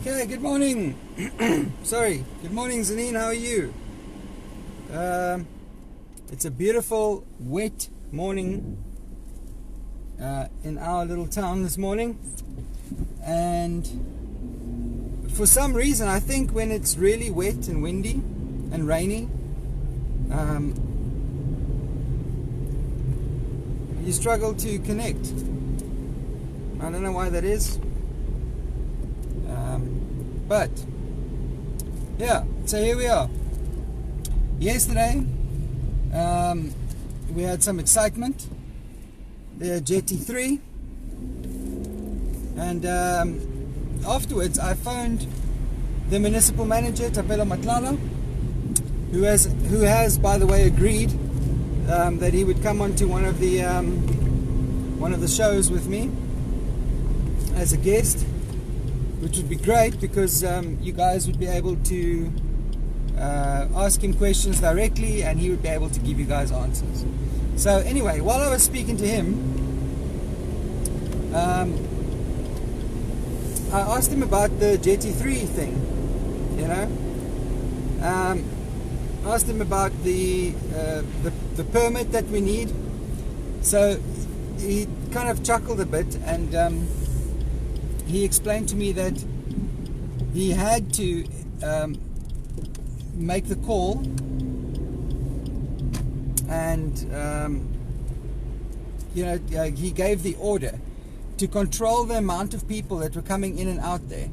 Okay, good morning. Sorry, good morning, Tzaneen. How are you? It's a beautiful, wet morning in our little town this morning, and for some reason, I think when it's really wet and windy and rainy, you struggle to connect. I don't know why that is. But yeah, so here we are. Yesterday we had some excitement, the Jetty 3, and afterwards I phoned the municipal manager, Tapelo Matlala, who has by the way agreed that he would come onto one of the shows with me as a guest, which would be great because you guys would be able to ask him questions directly and he would be able to give you guys answers. So anyway, while I was speaking to him, I asked him about the Jetty 3 thing, you know. Asked him about the permit that we need. So he kind of chuckled a bit, and he explained to me that he had to make the call, and he gave the order to control the amount of people that were coming in and out there,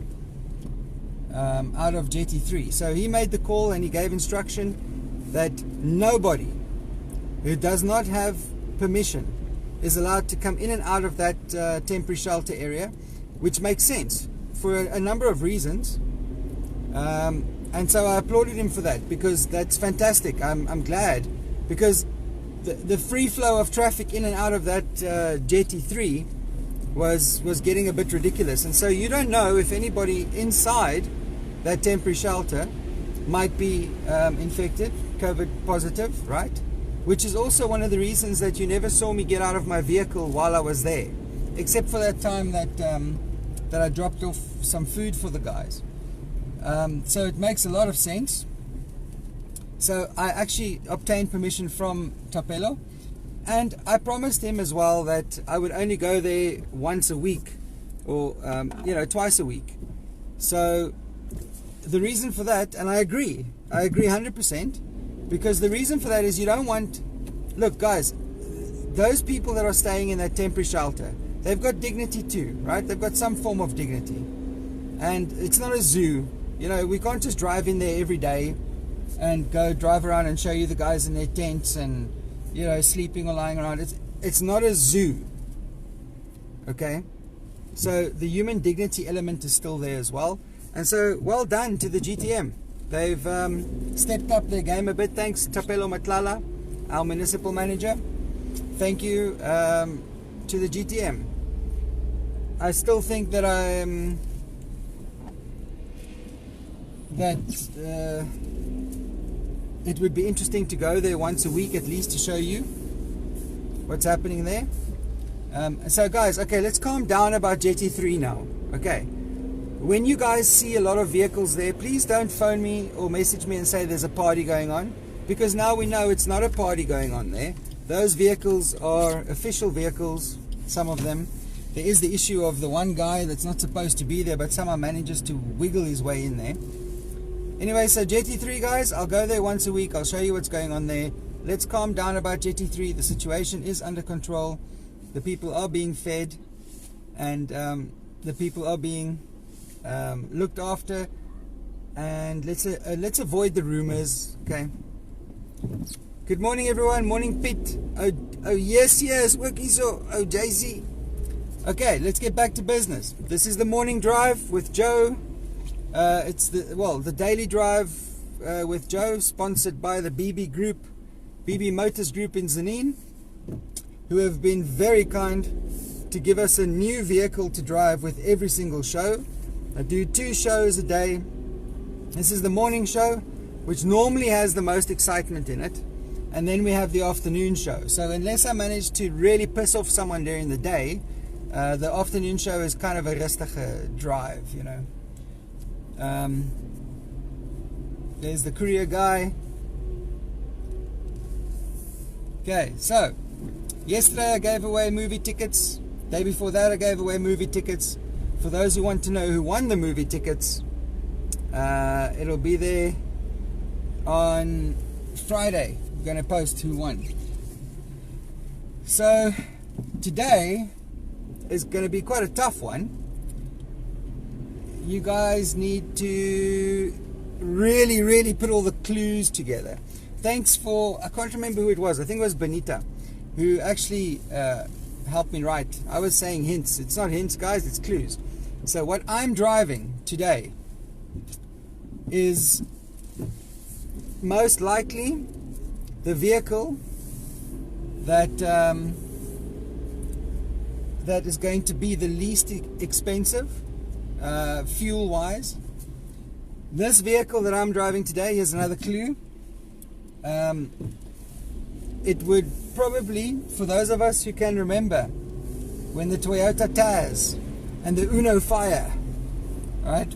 out of Jetty 3. So he made the call and he gave instruction that nobody who does not have permission is allowed to come in and out of that temporary shelter area, which makes sense for a number of reasons. And so I applauded him for that, because that's fantastic. I'm glad, because the free flow of traffic in and out of that Jetty 3 was getting a bit ridiculous. And so you don't know if anybody inside that temporary shelter might be infected, COVID positive, right? Which is also one of the reasons that you never saw me get out of my vehicle while I was there, except for that time that I dropped off some food for the guys. So it makes a lot of sense. So I actually obtained permission from Tapelo, and I promised him as well that I would only go there once a week, or twice a week. So the reason for that, and I agree 100%, because the reason for that is you don't want, look guys, those people that are staying in that temporary shelter, they've got dignity too, right? They've got some form of dignity, and it's not a zoo. You know, we can't just drive in there every day and go drive around and show you the guys in their tents and, you know, sleeping or lying around. It's not a zoo, okay? So the human dignity element is still there as well. And so well done to the GTM. They've stepped up their game a bit. Thanks, Tapelo Matlala, our municipal manager. Thank you to the GTM. I still think that it would be interesting to go there once a week at least to show you what's happening there. So guys, okay, let's calm down about Jetty 3 now. Okay, when you guys see a lot of vehicles there, please don't phone me or message me and say there's a party going on, because now we know it's not a party going on there. Those vehicles are official vehicles, some of them. There is the issue of the one guy that's not supposed to be there, but somehow manages to wiggle his way in there. Anyway, so Jetty 3 guys, I'll go there once a week. I'll show you what's going on there. Let's calm down about Jetty 3. The situation is under control. The people are being fed, and the people are being looked after. And let's avoid the rumors. Okay. Good morning, everyone. Morning, Pete. Oh yes, working so. Oh, Jay-Z. Okay, let's get back to business. This is the morning drive with Joe. It's the daily drive with Joe, sponsored by the BB Motors Group in Tzaneen, who have been very kind to give us a new vehicle to drive with every single show. I do 2 shows a day. This is the morning show, which normally has the most excitement in it, and then we have the afternoon show. So unless I manage to really piss off someone during the day, the afternoon show is kind of a rustige drive, you know. There's the courier guy. Okay, so yesterday I gave away movie tickets. Day before that I gave away movie tickets. For those who want to know who won the movie tickets, it'll be there on Friday. We're going to post who won. So today is going to be quite a tough one. You guys need to really put all the clues together. Thanks for, I can't remember who it was, I think it was Benita, who actually helped me write. I was saying hints. It's not hints, guys, it's clues. So what I'm driving today is most likely the vehicle that that is going to be the least expensive fuel wise. This vehicle that I'm driving today, here's another clue. It would probably, for those of us who can remember when the Toyota Taz and the Uno Fire, right,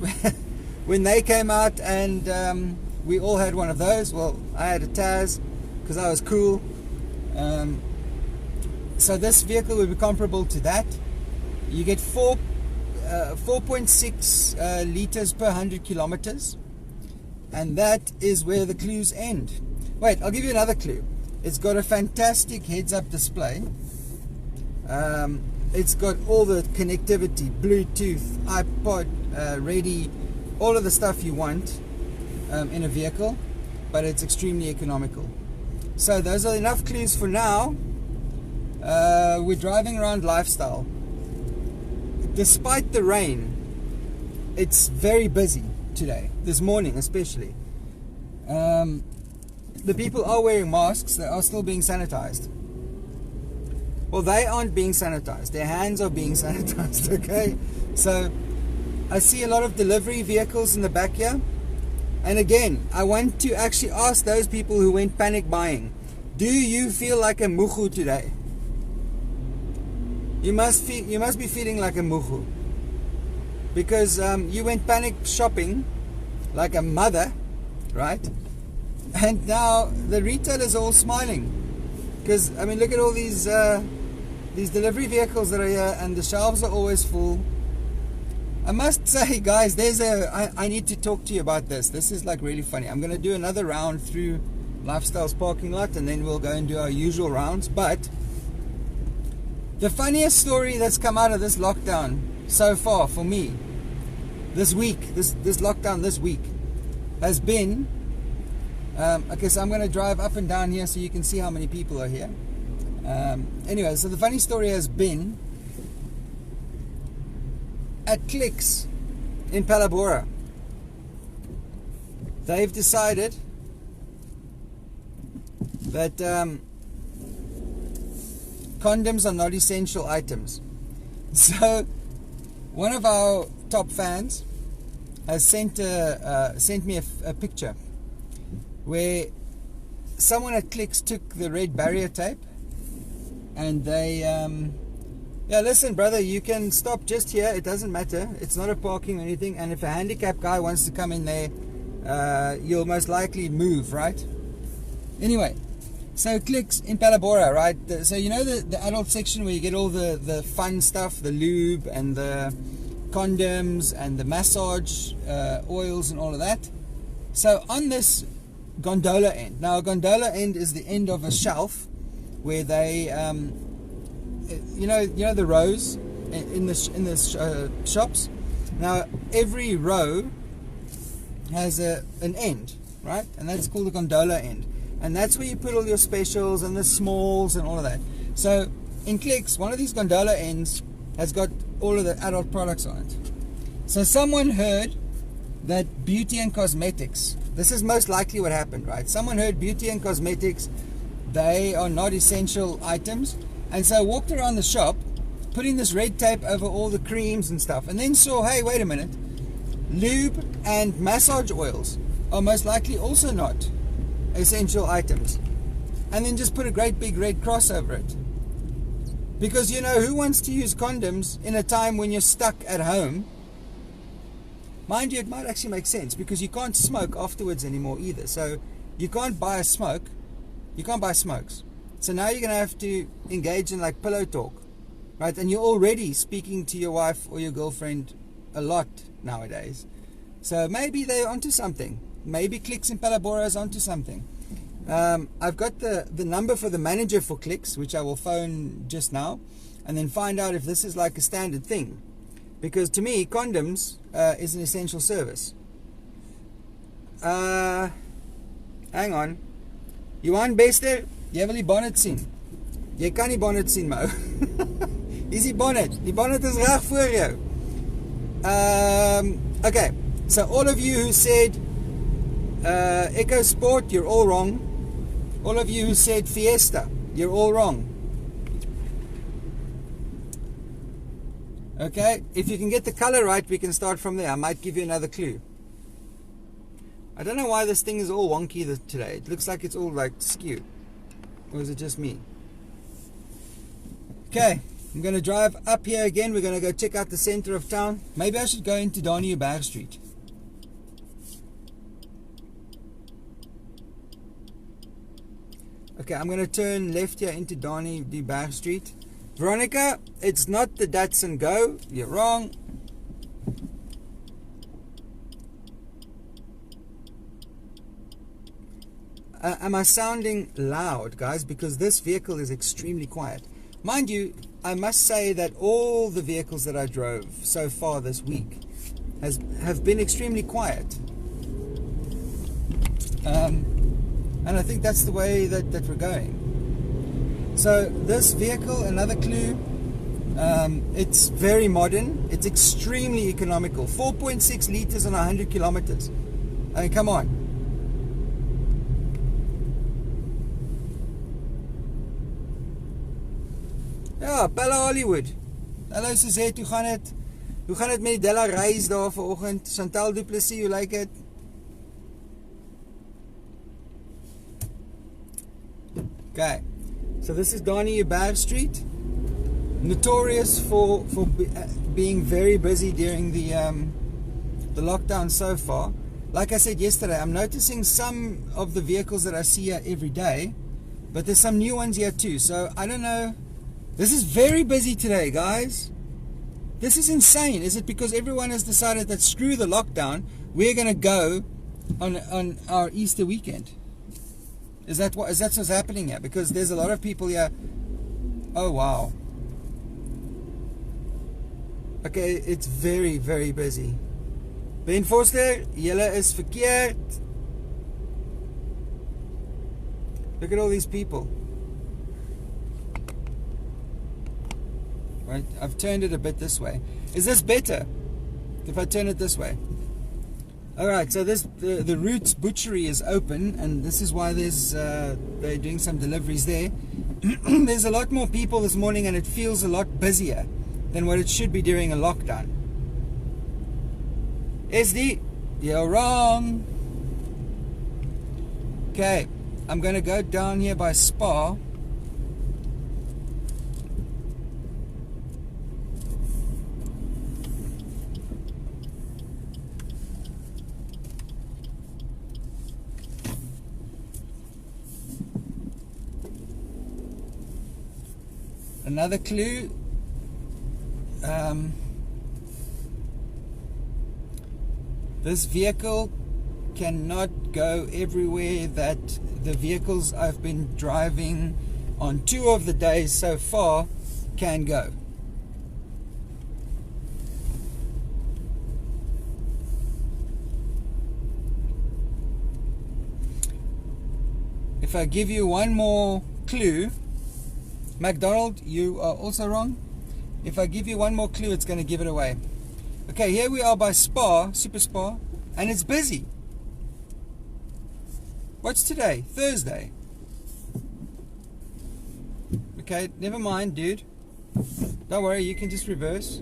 when they came out, and we all had one of those. Well, I had a Taz because I was cool. So this vehicle would be comparable to that. You get 4.6 liters per 100 kilometers, and that is where the clues end. Wait, I'll give you another clue. It's got a fantastic heads-up display. It's got all the connectivity, Bluetooth, iPod, ready, all of the stuff you want in a vehicle, but it's extremely economical. So those are enough clues for now. We're driving around Lifestyle. Despite the rain, it's very busy today, this morning especially. The people are wearing masks. They are still being sanitized. Well, they aren't being sanitized. Their hands are being sanitized, okay? So I see a lot of delivery vehicles in the back here. And again, I want to actually ask those people who went panic buying, do you feel like a muhu today? You must be feeling like a muhu, because you went panic shopping like a mother, right? And now the retailers are all smiling, because I mean, look at all these delivery vehicles that are here, and the shelves are always full. I must say, guys, I need to talk to you about this. This is like really funny. I'm going to do another round through Lifestyle's parking lot, and then we'll go and do our usual rounds. But the funniest story that's come out of this lockdown so far for me this week, this lockdown this week, has been, okay, so I'm going to drive up and down here so you can see how many people are here. Anyway, so the funny story has been at Clicks in Palabora. They've decided that condoms are not essential items. So one of our top fans has sent me a picture where someone at Clicks took the red barrier tape, and they yeah, listen brother, you can stop just here, it doesn't matter, it's not a parking or anything, and if a handicapped guy wants to come in there, you'll most likely move, right? Anyway, so Clicks in Palabora, right? So you know the adult section where you get all the fun stuff, the lube and the condoms and the massage oils and all of that. So on this gondola end, now a gondola end is the end of a shelf where they you know the rows in the shops. Now every row has an end, right? And that's called a gondola end, and that's where you put all your specials and the smalls and all of that. So in Clicks, one of these gondola ends has got all of the adult products on it. So someone heard that beauty and cosmetics, this is most likely what happened, right? Someone heard beauty and cosmetics, they are not essential items, and so walked around the shop putting this red tape over all the creams and stuff, and then saw, hey, wait a minute, lube and massage oils are most likely also not essential items, and then just put a great big red cross over it. Because, you know, who wants to use condoms in a time when you're stuck at home? Mind you, it might actually make sense because you can't smoke afterwards anymore either. So you can't buy a smoke. You can't buy smokes. So now you're going to have to engage in like pillow talk, right? And you're already speaking to your wife or your girlfriend a lot nowadays. So maybe they're onto something. Maybe Clicks in Palabora is onto something. I've got the number for the manager for Clicks, which I will phone just now, and then find out if this is like a standard thing. Because to me, condoms is an essential service. Hang on. Johan Bester, jy wil die bonnet sien. Jy kan die bonnet sien, Mo. Dis die bonnet. Die bonnet is reg voor jou. Okay, so all of you who said Eco Sport, you're all wrong. All of you who said Fiesta, you're all wrong. Okay, if you can get the color right, we can start from there. I might give you another clue. I don't know why this thing is all wonky today. It looks like it's all like skewed. Or is it just me? Okay, I'm going to drive up here again. We're going to go check out the center of town. Maybe I should go into Dreyer Street. Okay, I'm going to turn left here into Dreyer Street. Veronica, it's not the Datsun Go. You're wrong. Am I sounding loud, guys? Because this vehicle is extremely quiet. Mind you, I must say that all the vehicles that I drove so far this week have been extremely quiet. And I think that's the way that we're going. So this vehicle, another clue, it's very modern. It's extremely economical. 4.6 liters on 100 kilometers. I mean, come on. Ja, Pella Hollywood. Hallo Suzette, hoe gaan het? Hoe gaan het met die Della reis daar vanoggend? Chantal Duplessis, hoe lyk het? Okay, so this is Dreyer Street, notorious for being very busy during the lockdown so far. Like I said yesterday, I'm noticing some of the vehicles that I see here every day, but there's some new ones here too. So I don't know. This is very busy today, guys. This is insane. Is it because everyone has decided that screw the lockdown, we're going to go on our Easter weekend? Is that what's happening here? Because there's a lot of people here. Oh, wow. Okay, it's very, very busy. Ben Forster, julle is verkeerd. Look at all these people. Right, I've turned it a bit this way. Is this better if I turn it this way? Alright, so the Roots Butchery is open, and this is why they're doing some deliveries there. There's a lot more people this morning, and it feels a lot busier than what it should be during a lockdown. SD, you're wrong. Okay, I'm going to go down here by Spa. Another clue, this vehicle cannot go everywhere that the vehicles I've been driving on 2 of the days so far can go. If I give you one more clue, McDonald, you are also wrong. If I give you one more clue, it's going to give it away. Okay, here we are by Spa, Super Spa, and it's busy. What's today? Thursday. Okay, never mind, dude. Don't worry, you can just reverse.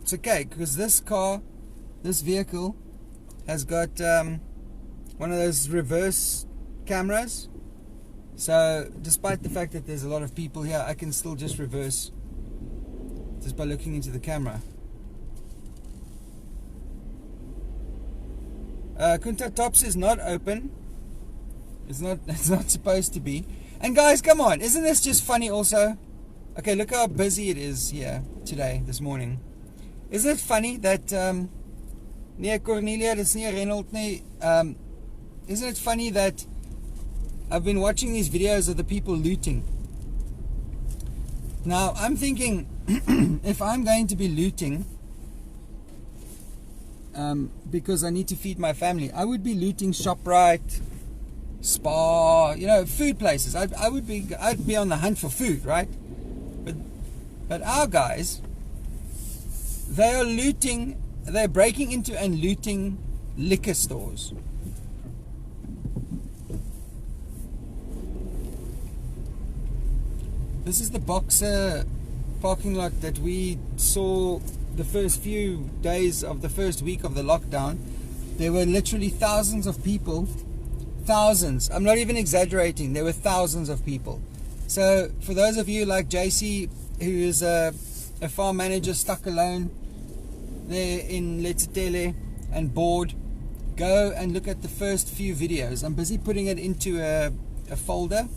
It's okay, because this vehicle has got one of those reverse cameras. So despite the fact that there's a lot of people here, I can still just reverse just by looking into the camera. Kunta Tops is not open. It's not supposed to be. And guys, come on, isn't this just funny also? Okay, look how busy it is here today, this morning. Isn't it funny that nee Cornelia, dis nie Reynold nie. Isn't it funny that I've been watching these videos of the people looting? Now, I'm thinking, if I'm going to be looting, because I need to feed my family, I would be looting ShopRite, Spar, you know, food places. I'd be on the hunt for food, right? But our guys, they are looting, they're breaking into and looting liquor stores. This is the Boxer parking lot that we saw the first few days of the first week of the lockdown. There were literally thousands of people. Thousands. I'm not even exaggerating. There were thousands of people. So for those of you like JC, who is a farm manager stuck alone there in Letsetele and bored, go and look at the first few videos. I'm busy putting it into a folder,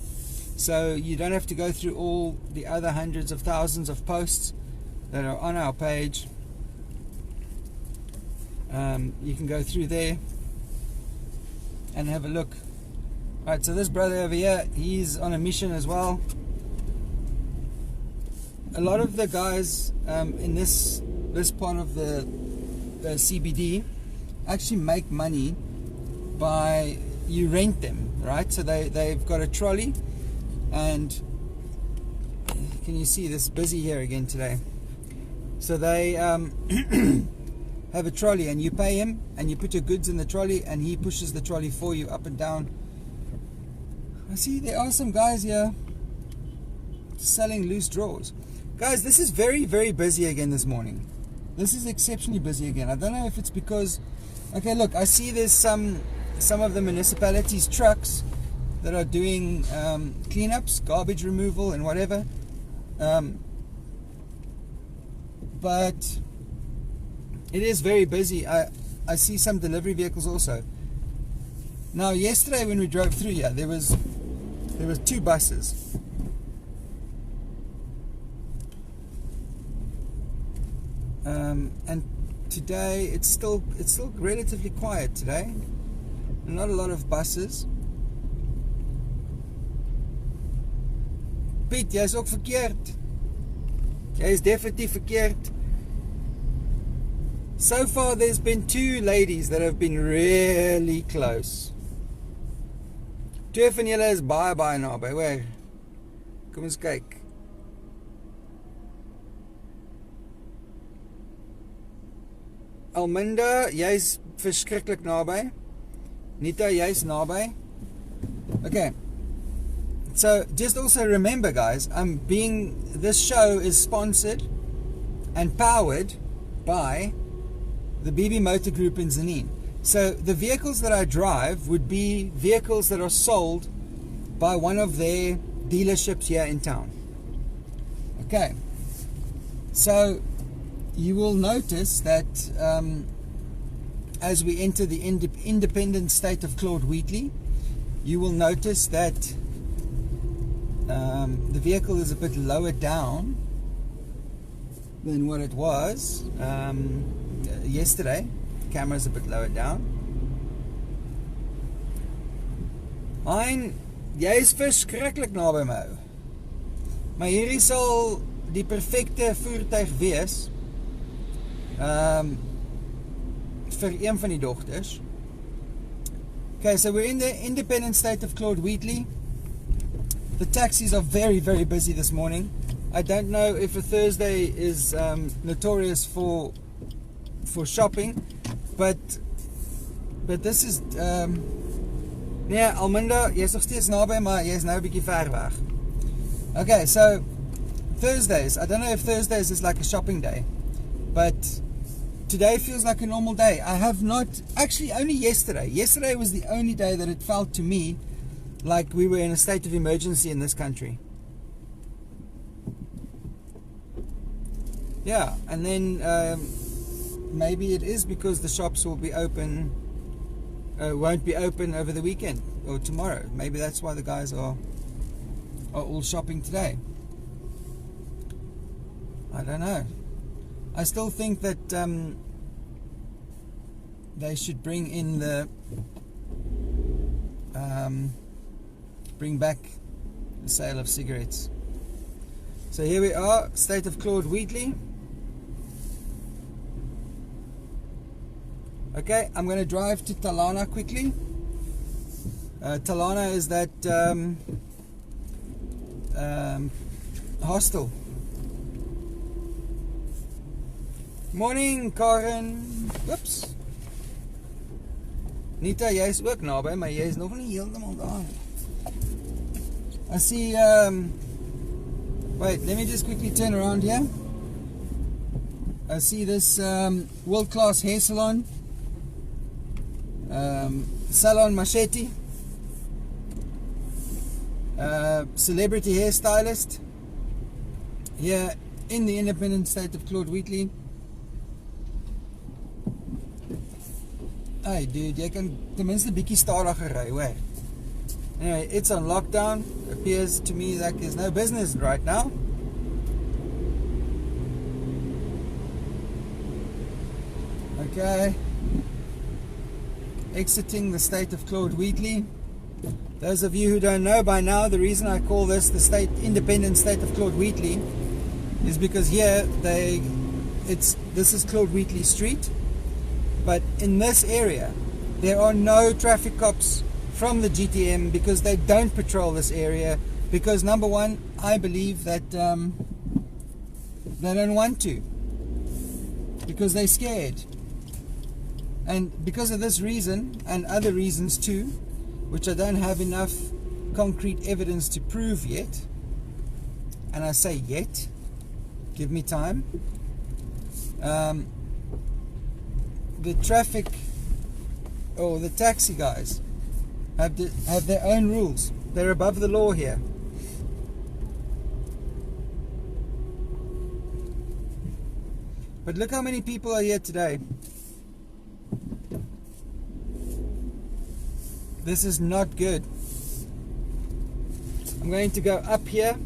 so you don't have to go through all the other hundreds of thousands of posts that are on our page. You can go through there and have a look. Alright, so this brother over here, he's on a mission as well. A lot of the guys in this part of the CBD actually make money by, you rent them, right? So they've got a trolley, and can you see this busy here again today? So they have a trolley, and you pay him and you put your goods in the trolley, and he pushes the trolley for you up and down. I see there are some guys here selling loose drawers. Guys, this is very, very busy again this morning. This is exceptionally busy again. I don't know if it's because, okay, look, I see there's some of the municipalities' trucks that are doing cleanups, garbage removal and whatever. But it is very busy. I see some delivery vehicles also. Now, yesterday when we drove through here, there was 2 buses. And today it's still relatively quiet today. Not a lot of buses. Piet, jy is ook verkeerd. Jy is definitely verkeerd. So far there's been 2 ladies that have been really close. 2 van julle is baie naby. Hoor. Kom ons kyk. Alminda, jy's verskriklik naby. Nita, jy's naby. Okay. So just also remember, guys, this show is sponsored and powered by the BB Motor Group in Tzaneen. So the vehicles that I drive would be vehicles that are sold by one of their dealerships here in town. Okay. So you will notice that as we enter the independent state of Claude Wheatley, you will notice that the vehicle is a bit lower down than what it was yesterday. The camera is a bit lower down. Hein, jy is verskriklik naby my. Maar hierdie sal die perfekte voertuig wees vir een van die dogters. Okay, so we're in the independent state of Claude Wheatley. The taxis are very, very busy this morning. I don't know if a Thursday is notorious for shopping, but this is nee, Alminda, jy's nog steeds naby, maar jy's nou 'n bietjie ver weg. Okay, so Thursdays, I don't know if Thursdays is like a shopping day, but today feels like a normal day. I have not, actually only yesterday. Yesterday was the only day that it felt to me like we were in a state of emergency in this country. Yeah, and then maybe it is because the shops will be open won't be open over the weekend or tomorrow. Maybe that's why the guys are all shopping today. I don't know. I still think that they should bring in the bring back the sale of cigarettes. So here we are, state of Claude Wheatley. Okay, I'm going to drive to Talana quickly. Talana is that hostel. Morning, Karen. Whoops. Nita, jy is ook naby, maar jy is nog nie heeltemal daar. I see, wait, let me just quickly turn around here. I see this world-class hair salon. Salon Machete. Celebrity hairstylist. Here in the independent state of Claude Wheatley. Hey dude, jy kan ten minste bietjie stadiger ry, hoor. Anyway, it's on lockdown. Appears to me like there's no business right now. Okay. Exiting the state of Claude Wheatley. Those of you who don't know by now, the reason I call this the independent state of Claude Wheatley is because here this is Claude Wheatley Street. But in this area, there are no traffic cops from the GTM because they don't patrol this area. Because number one, I believe that they don't want to. Because they're scared. And because of this reason, and other reasons too, which I don't have enough concrete evidence to prove yet, and I say yet, give me time, the traffic or the taxi guys have their own rules. They're above the law here. But look how many people are here today. This is not good. I'm going to go up here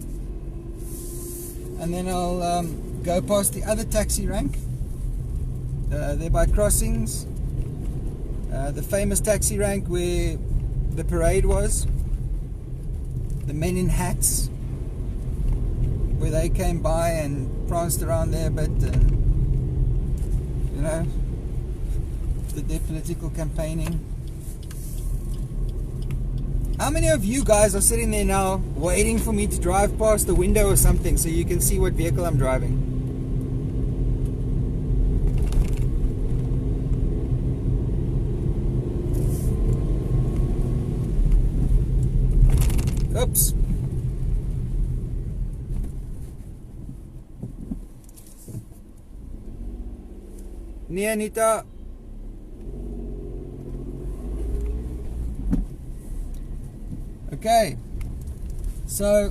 and then I'll go past the other taxi rank. They're by crossings. The famous taxi rank where the parade was. The men in hats. Where they came by and pranced around there a bit. You know, did their political campaigning. How many of you guys are sitting there now waiting for me to drive past the window or something so you can see what vehicle I'm driving? Oops. Nee, Anita. Okay. So,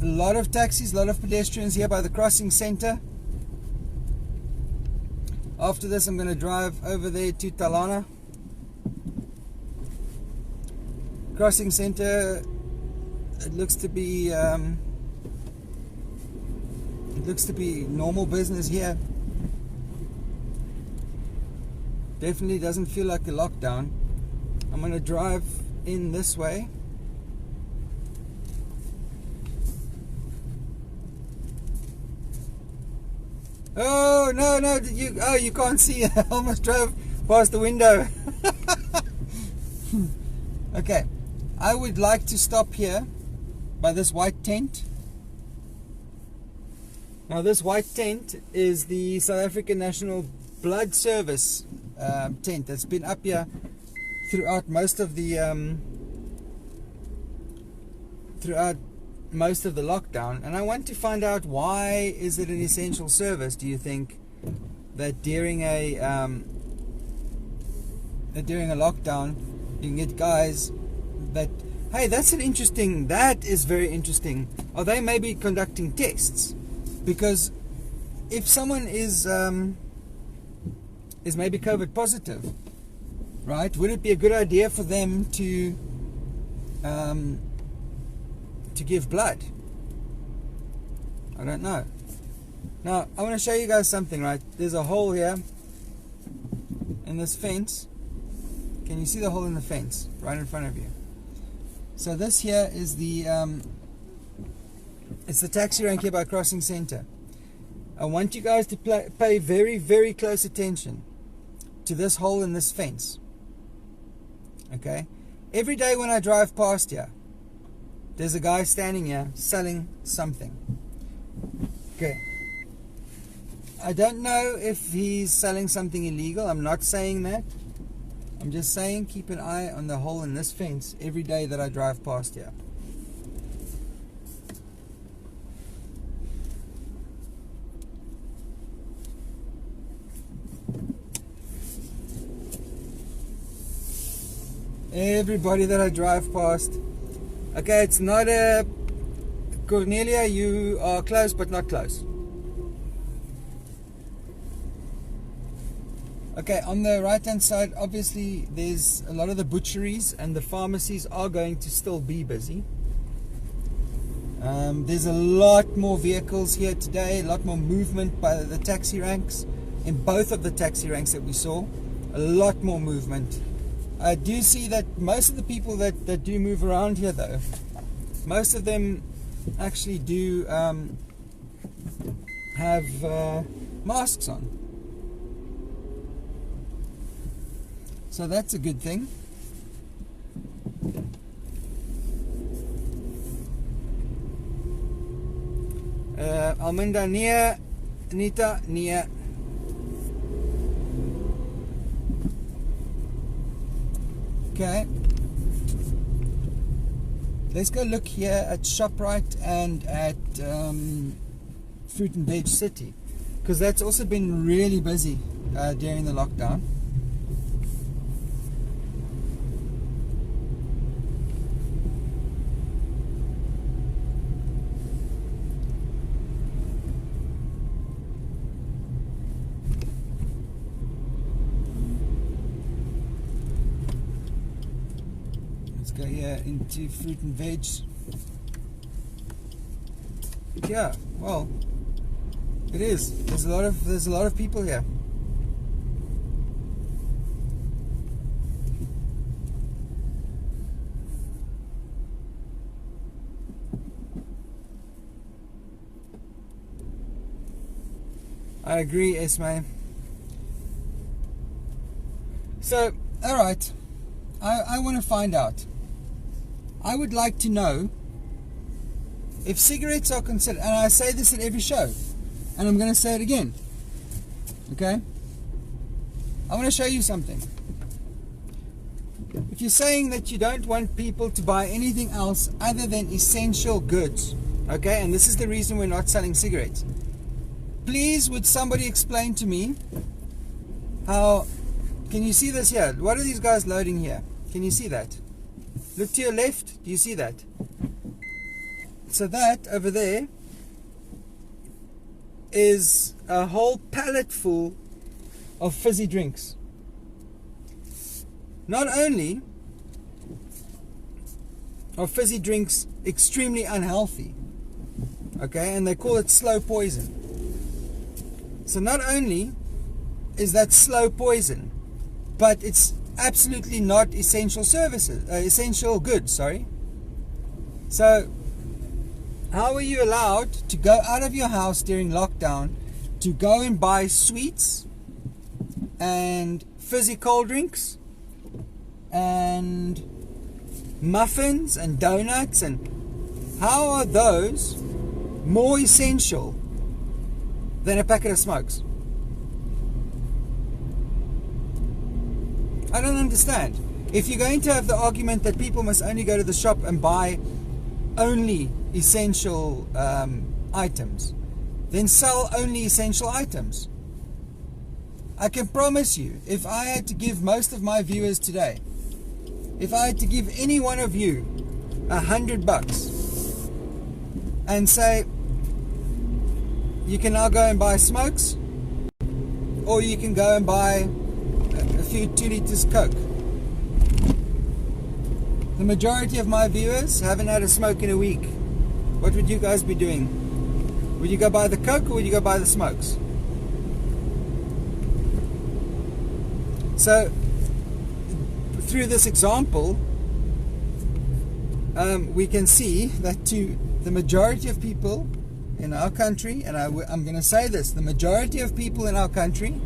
a lot of taxis, a lot of pedestrians here by the crossing center. After this, I'm going to drive over there to Talana. Crossing center, it looks to be normal business here. Definitely doesn't feel like a lockdown. I'm going to drive in this way. Oh no, you can't see. I almost drove past the window. Okay, I would like to stop here by this white tent. Now this white tent is the South African National Blood Service tent that's been up here throughout most of the lockdown, and I want to find out why is it an essential service. Do you think that during a lockdown you can get guys that, hey, that is very interesting. Are they maybe conducting tests? Because if someone is maybe COVID positive, right? Would it be a good idea for them to give blood? I don't know. Now, I want to show you guys something, right? There's a hole here in this fence. Can you see the hole in the fence right in front of you? So this here is the it's the taxi rank here by Crossing Center. I want you guys to pay very, very close attention to this hole in this fence. Okay? Every day when I drive past here, there's a guy standing here selling something. Okay. I don't know if he's selling something illegal. I'm not saying that. I'm just saying keep an eye on the hole in this fence every day that I drive past here. Everybody that I drive past. Okay, it's not a Cornelia, you are close but not close. Okay, on the right hand side, obviously there's a lot of the butcheries and the pharmacies are going to still be busy. There's a lot more vehicles here today, a lot more movement by the taxi ranks. In both of the taxi ranks that we saw, a lot more movement. I do see that most of the people that do move around here though, most of them actually do have masks on. So that's a good thing. Alminda near, Nita near. Okay. Let's go look here at ShopRite and at Fruit and Veg City, because that's also been really busy during the lockdown. Go here into Fruit and Veg. Yeah, well, it is. There's a lot of people here. I agree, Esme. So, all right, I want to find out. I would like to know if cigarettes are considered, and I say this at every show, and I'm going to say it again, okay? I want to show you something. If you're saying that you don't want people to buy anything else other than essential goods, okay, and this is the reason we're not selling cigarettes, please would somebody explain to me how, can you see this here? What are these guys loading here? Can you see that? Look to your left. Do you see that? So that over there is a whole pallet full of fizzy drinks. Not only are fizzy drinks extremely unhealthy, okay, and they call it slow poison. So not only is that slow poison, but it's absolutely not essential services, essential goods, sorry. So how are you allowed to go out of your house during lockdown to go and buy sweets and fizzy cold drinks and muffins and donuts, and how are those more essential than a packet of smokes? I don't understand. If you're going to have the argument that people must only go to the shop and buy only essential items, then sell only essential items. I can promise you, if I had to give most of my viewers today, if I had to give any one of you $100 and say, you can now go and buy smokes, or you can go and buy a few 2 liters Coke, the majority of my viewers haven't had a smoke in a week, what would you guys be doing? Would you go buy the coke or would you go buy the smokes? So, through this example, we can see that to the majority of people in our country, and I'm going to say this, the majority of people in our country,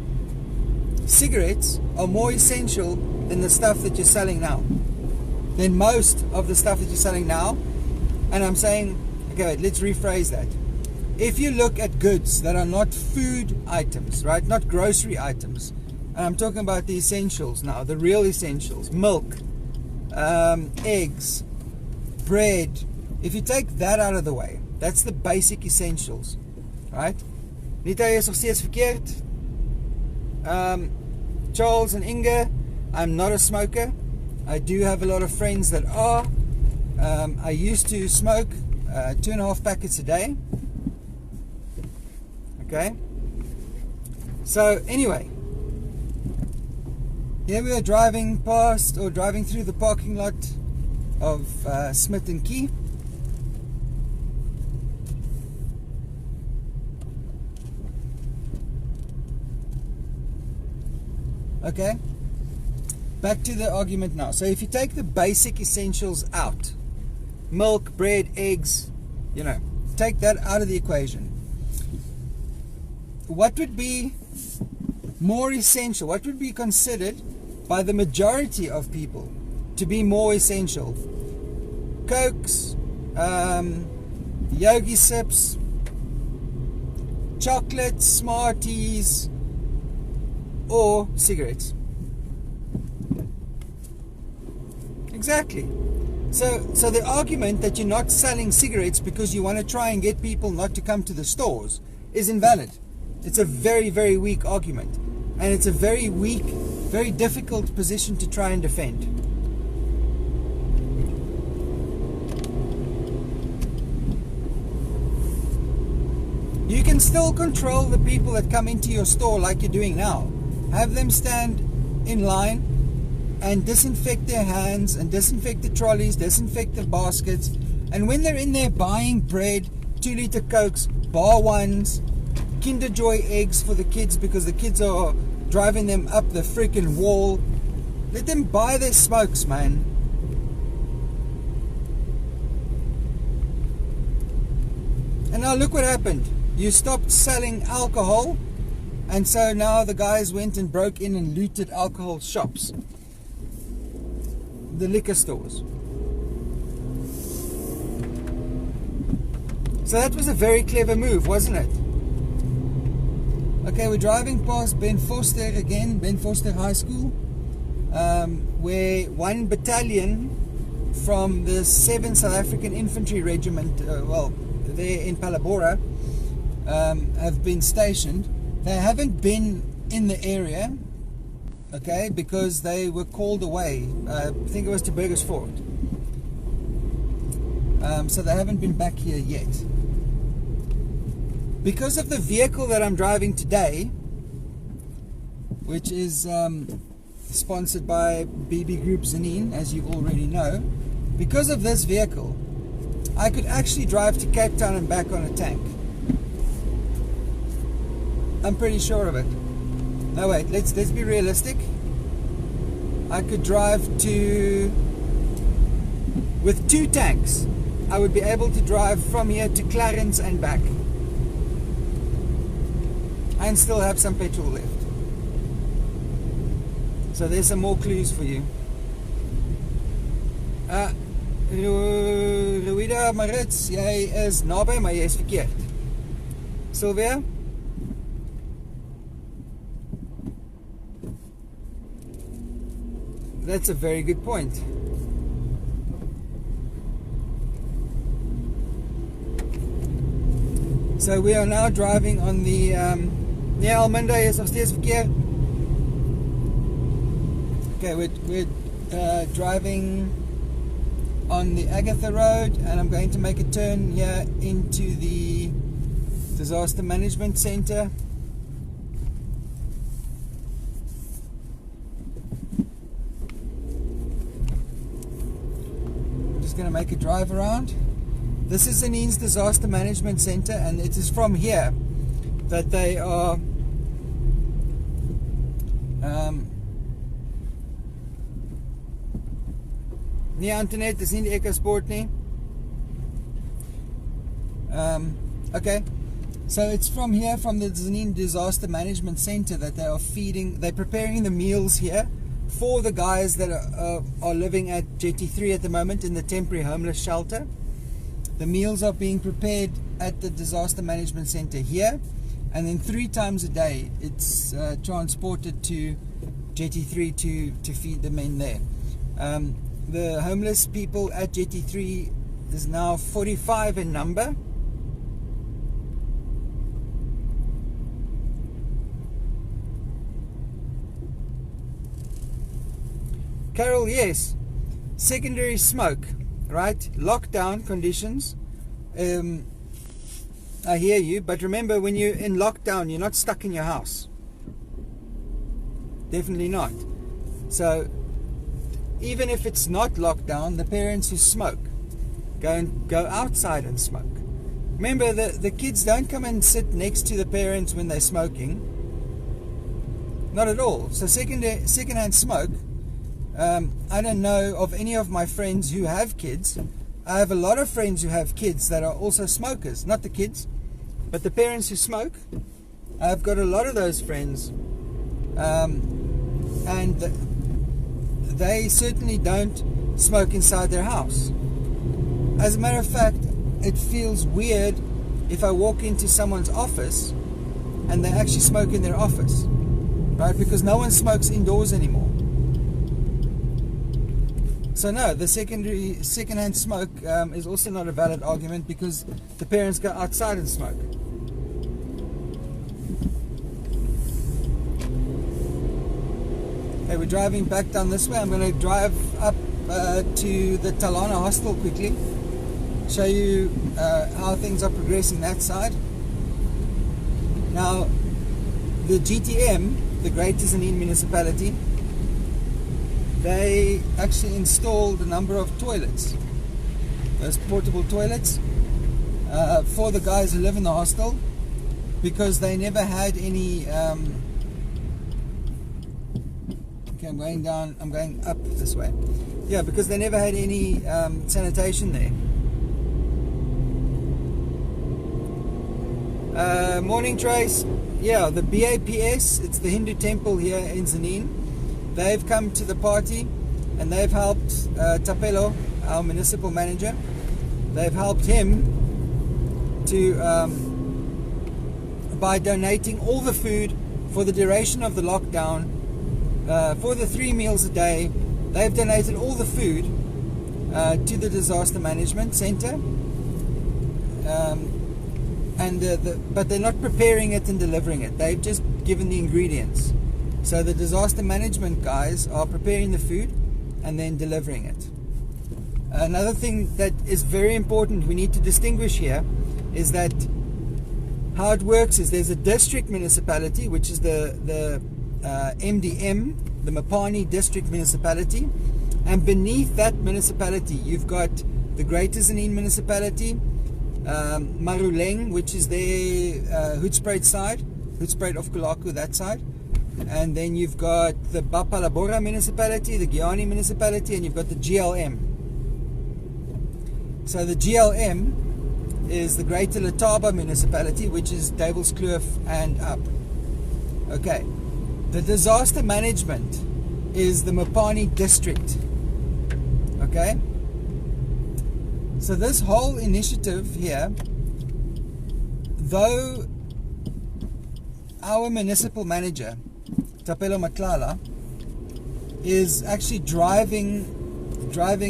cigarettes are more essential than the stuff that you're selling now. Than most of the stuff that you're selling now. And I'm saying, okay, wait, let's rephrase that. If you look at goods that are not food items, right, not grocery items, and I'm talking about the essentials now, the real essentials, milk, eggs, bread, if you take that out of the way, that's the basic essentials, right? Nita is nog steeds verkeerd. Charles and Inga, I'm not a smoker. I do have a lot of friends that are. I used to smoke 2.5 packets a day. Okay. So anyway, here we are driving past or driving through the parking lot of Smith and Key. Okay, back to the argument now. So if you take the basic essentials out, milk, bread, eggs, you know, take that out of the equation, what would be more essential? What would be considered by the majority of people to be more essential? Cokes, Yogi Sips, chocolates, Smarties, or cigarettes? Exactly. So the argument that you're not selling cigarettes because you want to try and get people not to come to the stores is invalid. It's a very, very weak argument. And it's a very weak, very difficult position to try and defend. You can still control the people that come into your store like you're doing now. Have them stand in line and disinfect their hands and disinfect the trolleys, disinfect the baskets. And when they're in there buying bread, 2-liter Cokes, bar ones, Kinder Joy eggs for the kids because the kids are driving them up the freaking wall, let them buy their smokes, man. And now look what happened. You stopped selling alcohol, and so now the guys went and broke in and looted alcohol shops, the liquor stores. So that was a very clever move, wasn't it? Okay, we're driving past Ben Foster again, Ben Foster High School, where one battalion from the 7th South African Infantry Regiment, there in Palabora, have been stationed. They haven't been in the area, okay, because they were called away. I think it was to Burgersfort. So they haven't been back here yet. Because of the vehicle that I'm driving today, which is sponsored by BB Group Tzaneen, as you already know, because of this vehicle, I could actually drive to Cape Town and back on a tank. I'm pretty sure of it. No, wait, let's be realistic. I could drive with 2 tanks, I would be able to drive from here to Clarence and back. And still have some petrol left. So there's some more clues for you. Ruida Maritz, jy is naby, maar jy is verkeerd. Sylvia? That's a very good point. So we are now driving on the near Almunda is nog steeds verkeer. Okay, we're driving on the Agatha Road, and I'm going to make a turn here into the Disaster Management Center. just going to make a drive around. This is Tzaneen's Disaster Management Center, and it is from here that they are nie internet, dis nie die EcoSport nie. Okay, so it's from here, from the Tzaneen Disaster Management Center, that they are they're preparing the meals here for the guys that are living at Jetty 3 at the moment in the temporary homeless shelter. The meals are being prepared at the Disaster Management Center here, and then 3 times a day it's transported to Jetty 3 to feed the men there. The homeless people at Jetty 3 is now 45 in number. Carol, yes, secondary smoke, right? Lockdown conditions. I hear you, but remember, when you're in lockdown, you're not stuck in your house. Definitely not. So even if it's not lockdown, the parents who smoke go outside and smoke. Remember, the kids don't come and sit next to the parents when they're smoking. Not at all. So secondhand smoke. I don't know of any of my friends who have kids. I have a lot of friends who have kids that are also smokers. Not the kids, but the parents who smoke. I've got a lot of those friends. And they certainly don't smoke inside their house. As a matter of fact, it feels weird if I walk into someone's office and they actually smoke in their office, right? Because no one smokes indoors anymore. So no, the secondhand smoke is also not a valid argument, because the parents go outside and smoke. Okay, we're driving back down this way. I'm going to drive up to the Talana hostel quickly, show you how things are progressing that side. Now, the GTM, the Greater Tzaneen Municipality, they actually installed a number of toilets, those portable toilets, for the guys who live in the hostel, because they never had any. Okay, I'm going down. I'm going up this way. Yeah, because they never had any sanitation there. Morning, Trace. Yeah, the BAPS. It's the Hindu temple here in Tzaneen. They've come to the party, and they've helped Tapelo, our municipal manager. They've helped him to by donating all the food for the duration of the lockdown, for the 3 meals a day. They've donated all the food to the Disaster Management Center, but they're not preparing it and delivering it. They've just given the ingredients. So the disaster management guys are preparing the food and then delivering it. Another thing that is very important we need to distinguish here is that how it works is there's a district municipality, which is the MDM, the Mopani District Municipality, and beneath that municipality you've got the Greater Tzaneen Municipality, Maruleng, which is their Hoedspruit side, Hoedspruit of Kulaku, that side. And then you've got the Bapalabora municipality, the Giani municipality, and you've got the GLM. So the GLM is the Greater Letaba municipality, which is Duivelskloof and up. Okay. The disaster management is the Mopani district. Okay. So this whole initiative here, though our municipal manager Tapelo Matlala is actually driving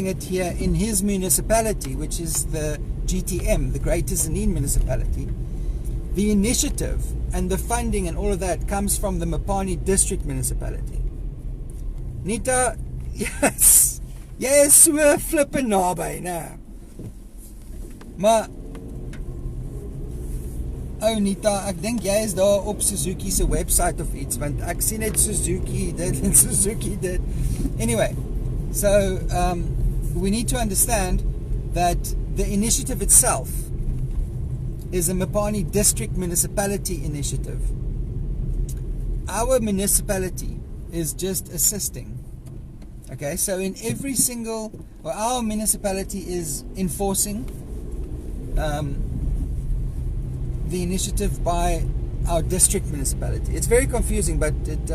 it here in his municipality, which is the GTM, the Greater Tzaneen Municipality. The initiative and the funding and all of that comes from the Mopani District Municipality. Nita, yes, we're flipping naby now. Maar oh Nita, ek dink jy is daar op Suzuki se website of iets, want ek sien net Suzuki dit en Suzuki dit. Anyway, so we need to understand that the initiative itself is a Mopani district municipality initiative. Our municipality is just assisting. Okay, so in every single, well, our municipality is enforcing the initiative by our district municipality. It's very confusing, but it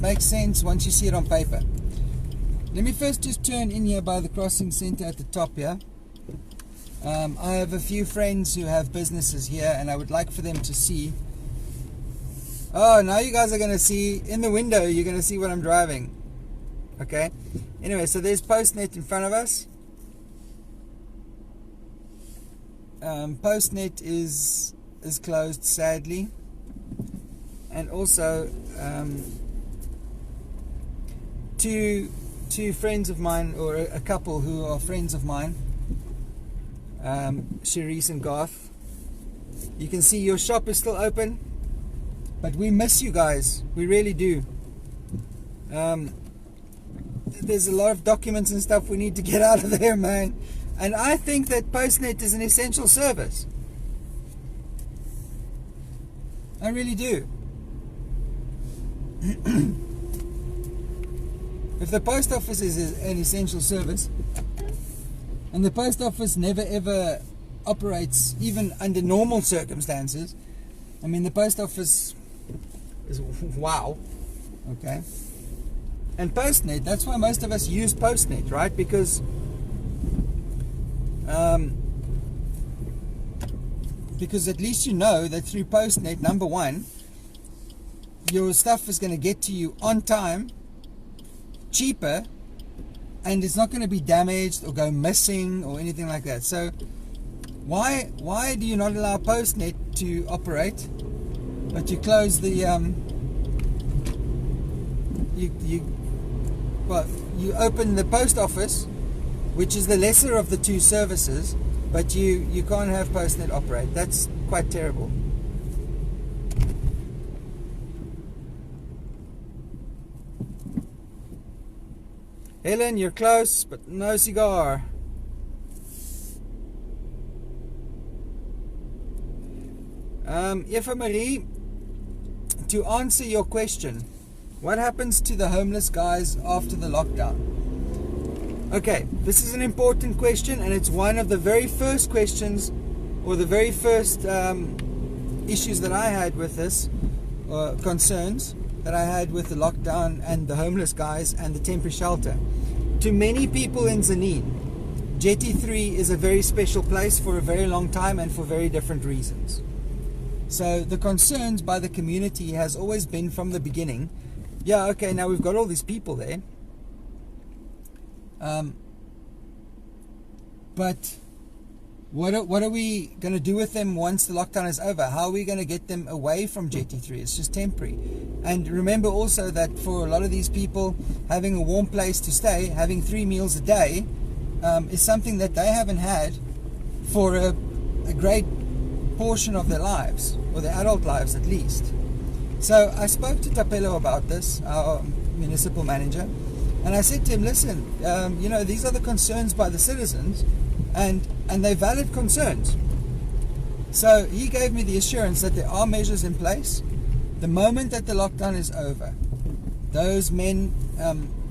makes sense once you see it on paper. Let me first just turn in here by the crossing center at the top here. I have a few friends who have businesses here, and I would like for them to see. Oh, now you guys are going to see, in the window, you're going to see what I'm driving. Okay? Anyway, so there's Postnet in front of us. Postnet is closed, sadly. And also, two friends of mine, or a couple who are friends of mine, Cherise and Garth. You can see your shop is still open, but we miss you guys. We really do. There's a lot of documents and stuff we need to get out of there, man. And I think that Postnet is an essential service. I really do. If the post office is an essential service, and the post office never ever operates, even under normal circumstances, I mean, the post office is wow. Okay. And Postnet, that's why most of us use Postnet, right? Because at least you know that through Postnet, number one, your stuff is going to get to you on time, cheaper, and it's not going to be damaged or go missing or anything like that. So why do you not allow Postnet to operate, but you close the you open the post office, which is the lesser of the two services, but you can't have Postnet operate? That's quite terrible. Helen, you're close, but no cigar. Eva Marie, to answer your question, what happens to the homeless guys after the lockdown? Okay, this is an important question, and it's one of the very first questions, or the very first issues that I had with this, concerns that I had with the lockdown and the homeless guys and the temporary shelter. To many people in Tzaneen, Jetty 3 is a very special place for a very long time and for very different reasons. So the concerns by the community has always been from the beginning, yeah, okay, now we've got all these people there, but what are we going to do with them once the lockdown is over? How are we going to get them away from Jetty 3? It's just temporary. And remember also that for a lot of these people, having a warm place to stay, having 3 meals a day, is something that they haven't had for a great portion of their lives, or their adult lives at least. So I spoke to Tapelo about this, our municipal manager, and I said to him, listen, you know, these are the concerns by the citizens, and they're valid concerns. So he gave me the assurance that there are measures in place. The moment that the lockdown is over, those men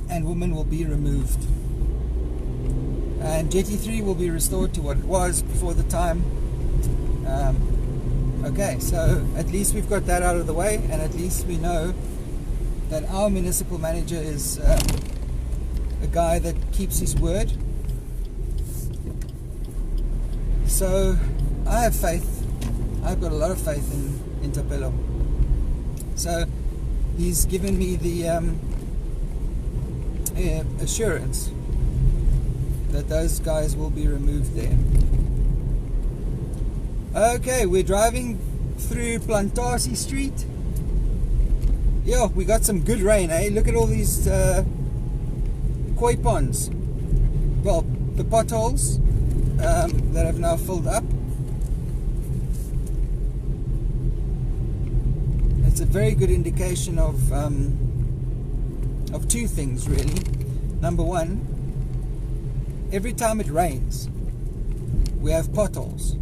and women will be removed, and Jetty 3 will be restored to what it was before the time. Okay, so at least we've got that out of the way, and at least we know that our municipal manager is a guy that keeps his word. So I have faith. I've got a lot of faith in Tapelo. So he's given me the assurance that those guys will be removed there. Okay, we're driving through Plantasi Street. Yeah, we got some good rain, eh? Look at all these koi ponds. Well, the potholes that have now filled up. It's a very good indication of two things, really. Number one, every time it rains, we have potholes.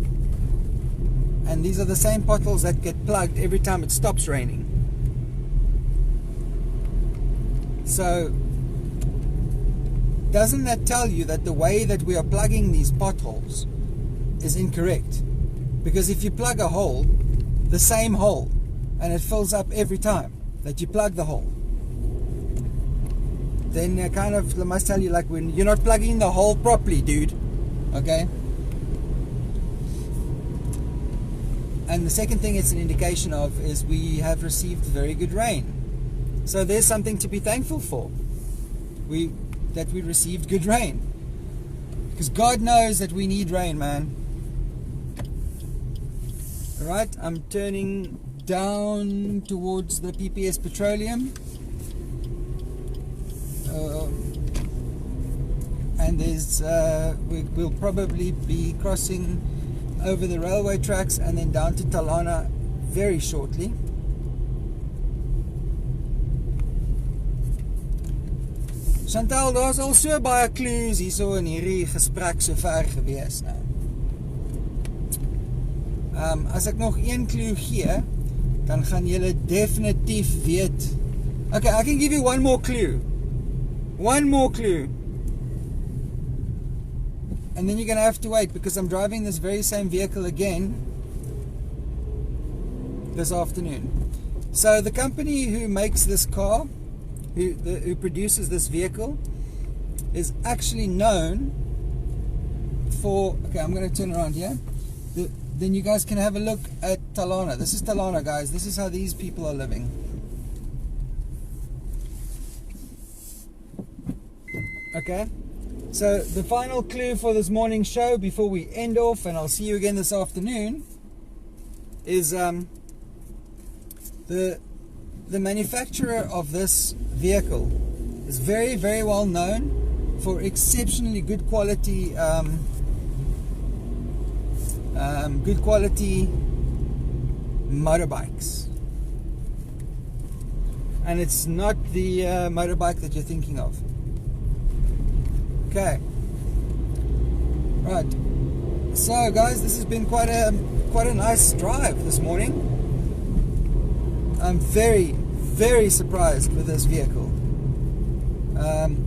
And these are the same potholes that get plugged every time it stops raining. So, doesn't that tell you that the way that we are plugging these potholes is incorrect? Because if you plug a hole, the same hole, and it fills up every time that you plug the hole, then kind of must tell you, like, when you're not plugging the hole properly, dude. Okay? And the second thing it's an indication of is we have received very good rain. So there's something to be thankful for. That we received good rain. Because God knows that we need rain, man. Alright, I'm turning down towards the PPS Petroleum. And there's we'll probably be crossing over the railway tracks and then down to Talana very shortly. Chantal, daar's al so baie clues hierso in hierdie gesprek so ver gewees nou. As ek nog een clue gee, dan gaan julle definitief weet. Okay, I can give you one more clue. One more clue. And then you're going to have to wait because I'm driving this very same vehicle again this afternoon. So the company who makes this car, who produces this vehicle, is actually known for... Okay, I'm going to turn around here. Then you guys can have a look at Talana. This is Talana, guys. This is how these people are living. Okay? So the final clue for this morning's show before we end off, and I'll see you again this afternoon, is the manufacturer of this vehicle is very, very well known for exceptionally good quality motorbikes. And it's not the motorbike that you're thinking of. Okay. Right. So guys, this has been quite a nice drive this morning. I'm very, very surprised with this vehicle.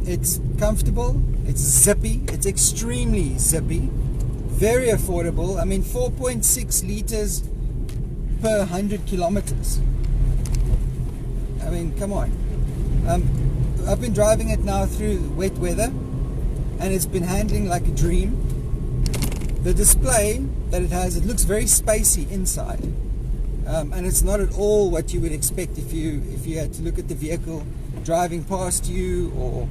It's comfortable, it's zippy, it's extremely zippy, very affordable. I mean, 4.6 liters per 100 kilometers. I mean, come on. I've been driving it now through wet weather, and it's been handling like a dream. The display that it has, it looks very spacey inside, and it's not at all what you would expect if you had to look at the vehicle driving past you or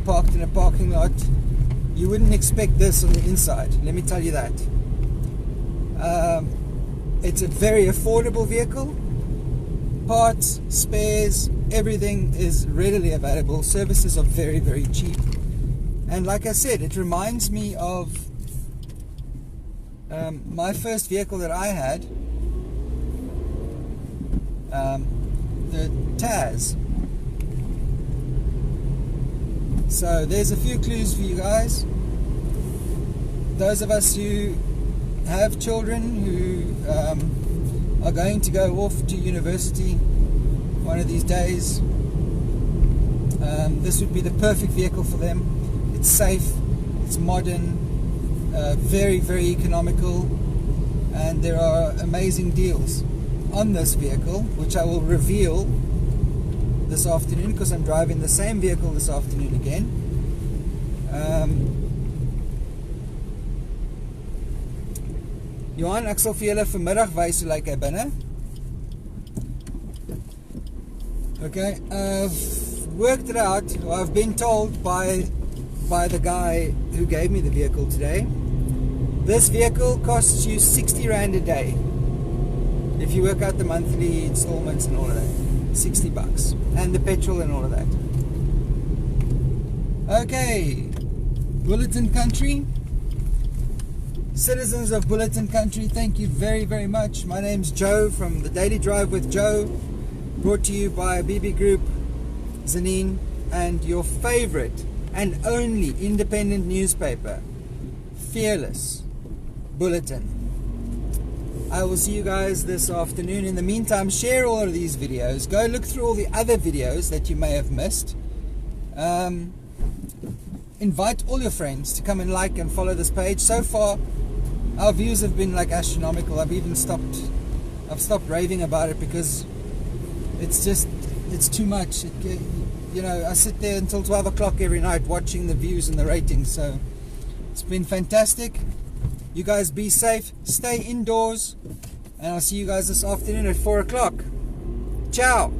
parked in a parking lot. You wouldn't expect this on the inside, let me tell you that. It's a very affordable vehicle. Parts, spares, everything is readily available. Services are very, very cheap. And like I said, it reminds me of my first vehicle that I had, the Taz. So there's a few clues for you guys. Those of us who have children who are going to go off to university one of these days, this would be the perfect vehicle for them. It's safe, it's modern, very, very economical, and there are amazing deals on this vehicle, which I will reveal this afternoon because I'm driving the same vehicle this afternoon again. Johan, ek sal vir julle vanmiddag wys hoe lyk hy binne. Okay, I've worked it out, or I've been told by the guy who gave me the vehicle today. This vehicle costs you 60 Rand a day if you work out the monthly installments and all of that. 60 bucks, and the petrol and all of that. Okay, Bulletin Country, citizens of Bulletin Country, thank you very, very much. My name's Joe from the Daily Drive with Joe, brought to you by BB Group, Tzaneen, and your favorite and only independent newspaper, fearless, Bulletin. I will see you guys this afternoon. In the meantime, share all of these videos. Go look through all the other videos that you may have missed. Invite all your friends to come and like and follow this page. So far, our views have been like astronomical. I've stopped raving about it because it's too much. I sit there until 12 o'clock every night watching the views and the ratings. So it's been fantastic. You guys be safe, stay indoors, and I'll see you guys this afternoon at 4 o'clock. Ciao.